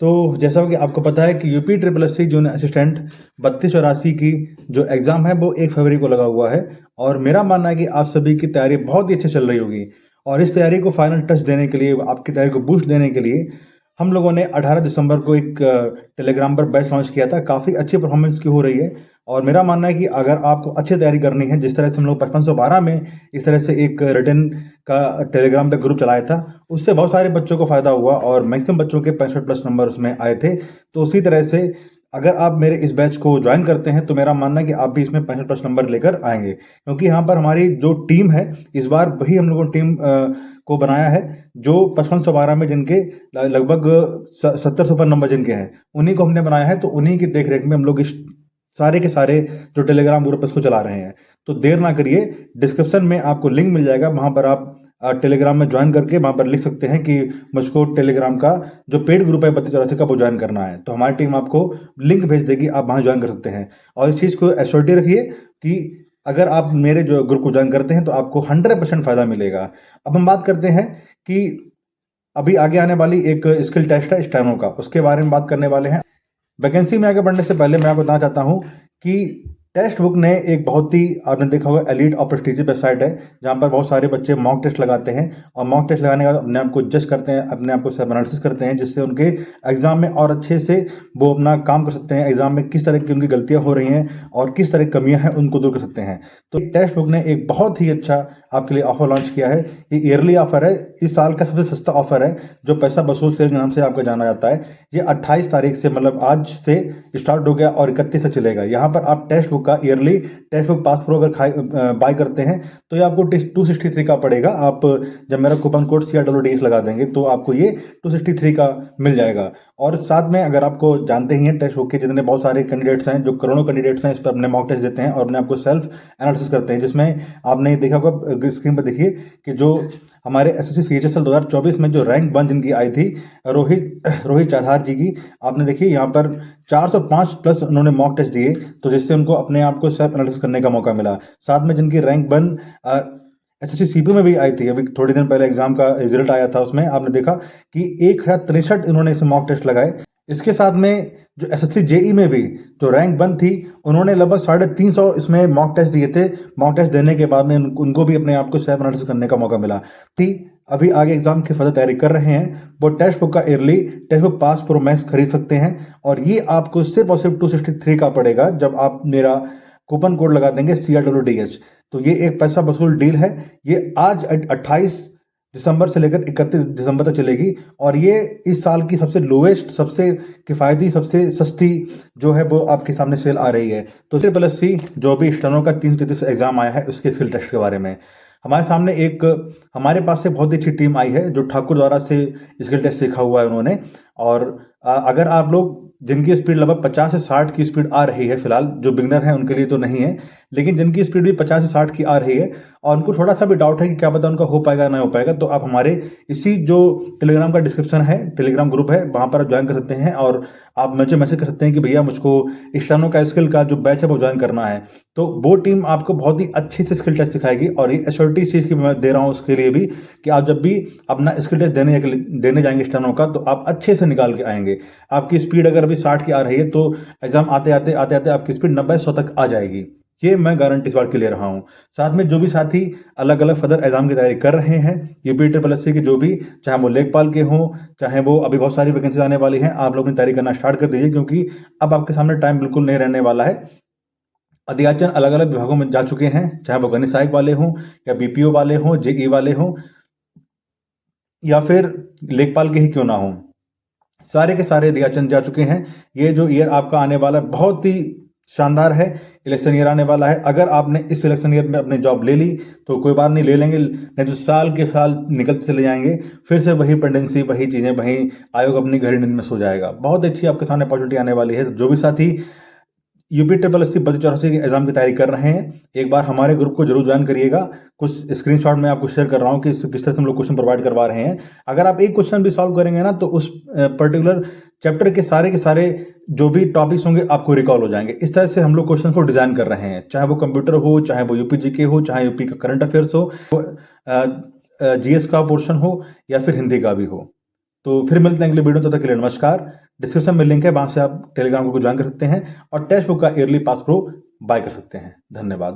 तो जैसा कि आपको पता है कि UP triple S C junior assistant 3284 की जो एग्ज़ाम है वो 1 फरवरी को लगा हुआ है। और मेरा मानना है कि आप सभी की तैयारी बहुत ही अच्छी चल रही होगी। और इस तैयारी को फाइनल टच देने के लिए, आपकी तैयारी को बूस्ट देने के लिए हम लोगों ने 18 दिसंबर को एक टेलीग्राम पर बैच लॉन्च किया था। काफ़ी अच्छी परफॉर्मेंस की हो रही है। और मेरा मानना है कि अगर आपको अच्छी तैयारी करनी है, जिस तरह से हम लोग 5512 में इस तरह से एक रिटन का टेलीग्राम पे ग्रुप चलाया था, उससे बहुत सारे बच्चों को फ़ायदा हुआ और मैक्सिमम बच्चों के 65+ नंबर उसमें आए थे। तो उसी तरह से अगर आप मेरे इस बैच को ज्वाइन करते हैं तो मेरा मानना है कि आप भी इसमें 65+ नंबर लेकर आएंगे, क्योंकि यहाँ पर हमारी जो टीम है, इस बार वही हम लोगों ने टीम को बनाया है जो 5512 में जिनके लगभग 70 से ऊपर नंबर जिनके हैं, उन्हीं को हमने बनाया है। तो उन्हीं की देख रेख में हम लोग इस सारे के सारे जो टेलीग्राम ग्रुप इसको चला रहे हैं। तो देर ना करिए, डिस्क्रिप्शन में आपको लिंक मिल जाएगा, वहाँ पर आप टेलीग्राम में ज्वाइन करके वहाँ पर लिख सकते हैं कि मुझको टेलीग्राम का जो पेड ग्रुप है 3284 का वो ज्वाइन करना है। तो हमारी टीम आपको लिंक भेज देगी, आप वहाँ ज्वाइन कर सकते हैं। और इस चीज़ को एश्योरिटी रखिए कि अगर आप मेरे जो ग्रुप को ज्वाइन करते हैं तो आपको 100% फ़ायदा मिलेगा। अब हम बात करते हैं कि अभी आगे आने वाली एक स्किल टेस्ट है स्टेनो का, उसके बारे में बात करने वाले हैं। वैकेंसी में आगे बढ़ने से पहले मैं आपको बताना चाहता हूँ कि टेक्स्ट बुक ने एक बहुत ही, आपने देखा होगा, एलीट और प्रेस्टीजियस वेबसाइट है जहाँ पर बहुत सारे बच्चे मॉक टेस्ट लगाते हैं और मॉक टेस्ट लगाने के बाद अपने आप को जज करते हैं, अपने आप को सेल्फ एनालिसिस करते हैं, जिससे उनके एग्जाम में और अच्छे से वो अपना काम कर सकते हैं। एग्जाम में किस तरह की उनकी गलतियां हो रही हैं और किस तरह की कमियां हैं उनको दूर कर सकते हैं। तो टेक्स्ट बुक ने एक बहुत ही अच्छा आपके लिए ऑफर लॉन्च किया है। ये ईयरली ऑफर है, इस साल का सबसे सस्ता ऑफर है जो पैसा वसूल सेल के नाम से आपका जाना जाता है। ये 28 तारीख से, मतलब आज से स्टार्ट हो गया और 31 तक चलेगा। यहाँ पर आप टेक्स्ट बुक का yearly text book pass pro अगर बाय करते हैं तो ये आपको 263 का पड़ेगा। आप जब मेरा कूपन कोड CRWDS लगा देंगे तो आपको ये 263 का मिल जाएगा। और साथ में, अगर आपको जानते ही हैं, टेक्स्ट बुक के जितने बहुत सारे कैंडिडेट्स हैं, जो करोड़ों कैंडिडेट्स हैं, इस पर अपने मॉक टेस्ट देते हैं और अपने आपको सेल्फ एनालिसिस करते हैं, जिसमें आपने देखा होगा, स्क्रीन पर देखिए कि जो हमारे SSC CHSL 2024 में जो रैंक 1 जिनकी आई थी, रोहित चाधार जी की, आपने देखिए यहाँ पर 405+ उन्होंने मॉक टेस्ट दिए, तो जिससे उनको अपने आप को सेल्फ एनालिसिस करने का मौका मिला। साथ में जिनकी रैंक 1 SSC CP में भी आई थी, अभी थोड़े दिन पहले एग्जाम का रिजल्ट आया था, उसमें आपने देखा कि 1063 इन्होंने इसे मॉक टेस्ट लगाए। इसके साथ में जो SSC JE में भी जो रैंक 1 थी, उन्होंने लगभग 350 इसमें मॉक टेस्ट दिए थे। मॉक टेस्ट देने के बाद में उनको भी अपने आप को सेल्फ एनालिसिस करने का मौका मिला थी। अभी आगे एग्जाम की फर्दर तैयारी कर रहे हैं, वो टेक्स्ट बुक का yearly text book pass pro max खरीद सकते हैं और ये आपको सिर्फ और सिर्फ 263 का पड़ेगा जब आप मेरा कूपन कोड लगा देंगे CRWDH। तो ये एक पैसा वसूल डील है। ये आज 28 दिसंबर से लेकर 31 दिसंबर तक चलेगी और ये इस साल की सबसे लोएस्ट, सबसे किफ़ायती, सबसे सस्ती जो है वो आपके सामने सेल आ रही है। तो ट्रिपल एस सी जो भी स्टेनो का 333 एग्जाम आया है उसके स्किल टेस्ट के बारे में हमारे सामने हमारे पास से बहुत ही अच्छी टीम आई है जो ठाकुर द्वारा से स्किल टेस्ट सीखा हुआ है उन्होंने। और अगर आप लोग जिनकी स्पीड लगभग 50 से 60 की स्पीड आ रही है, फिलहाल जो बिगनर हैं उनके लिए तो नहीं है, लेकिन जिनकी स्पीड भी 50 से 60 की आ रही है और उनको थोड़ा सा भी डाउट है कि क्या पता उनका हो पाएगा ना हो पाएगा, तो आप हमारे इसी जो टेलीग्राम का डिस्क्रिप्शन है, टेलीग्राम ग्रुप है, वहाँ पर आप ज्वाइन कर सकते हैं और आप मुझे मैसेज कर सकते हैं कि भैया मुझको स्टेनो का स्किल का जो बैच है वो ज्वाइन करना है। तो वो टीम आपको बहुत ही अच्छी से स्किल टेस्ट सिखाएगी और ये एश्योरिटी इस चीज़ की मैं दे रहा हूँ उसके लिए भी कि आप जब भी अपना स्किल टेस्ट देने जाएंगे स्टेनो का, तो आप अच्छे से निकाल के आएंगे। आपकी स्पीड अगर अभी 60 की आ रही है तो एग्जाम आते आते आपकी स्पीड 90-100 तक आ जाएगी। ये मैं गारंटी इस बार की ले रहा हूँ। साथ में जो भी साथी अलग अलग फर्दर एग्जाम की तैयारी कर रहे हैं, यूपी ट्रिपल एस सी के, जो भी, चाहे वो लेखपाल के हों, चाहे वो अभी बहुत सारी वैकेंसी आने वाली हैं, आप लोग अपनी तैयारी करना स्टार्ट कर दीजिए, क्योंकि अब आपके सामने टाइम बिल्कुल नहीं रहने वाला है। अध्याचन अलग अलग विभागों में जा चुके हैं, चाहे वो गणित सहायक वाले हों या BPO वाले हों, JE वाले हों या फिर लेखपाल के ही क्यों ना हों, सारे के सारे अध्याचन जा चुके हैं। ये जो ईयर आपका आने वाला है बहुत ही शानदार है। इलेक्शन ईयर आने वाला है। अगर आपने इस इलेक्शन ईयर में अपनी जॉब ले ली तो कोई बात नहीं, ले लेंगे, नहीं तो साल के साल निकलते चले जाएंगे, फिर से वही पेंडेंसी, वही चीज़ें, वही आयोग अपनी गहरी नींद में सो जाएगा। बहुत अच्छी आपके सामने अपॉर्चुनिटी आने वाली है। जो भी साथी यूपी ट्रिपल एस सी 3284 के एग्जाम की तैयारी कर रहे हैं, एक बार हमारे ग्रुप को जरूर ज्वाइन करिएगा। कुछ स्क्रीनशॉट मैं आपको शेयर कर रहा हूँ कि किस तरह से हम लोग क्वेश्चन प्रोवाइड करवा रहे हैं। अगर आप एक क्वेश्चन भी सॉल्व करेंगे ना तो उस पर्टिकुलर चैप्टर के सारे जो भी टॉपिक्स होंगे आपको रिकॉल हो जाएंगे। इस तरह से हम लोग क्वेश्चन को डिजाइन कर रहे हैं, चाहे वो कंप्यूटर हो, चाहे वो यूपी जीके हो, चाहे यूपी का करंट अफेयर्स हो, GS का पोर्शन हो या फिर हिंदी का भी हो। तो फिर मिलते हैं अगले वीडियो, तब तक के लिए नमस्कार। डिस्क्रिप्शन में लिंक है, वहाँ से आप टेलीग्राम को ज्वाइन कर सकते हैं और टेक्स्ट बुक का ईयरली पास प्रो बाय कर सकते हैं। धन्यवाद।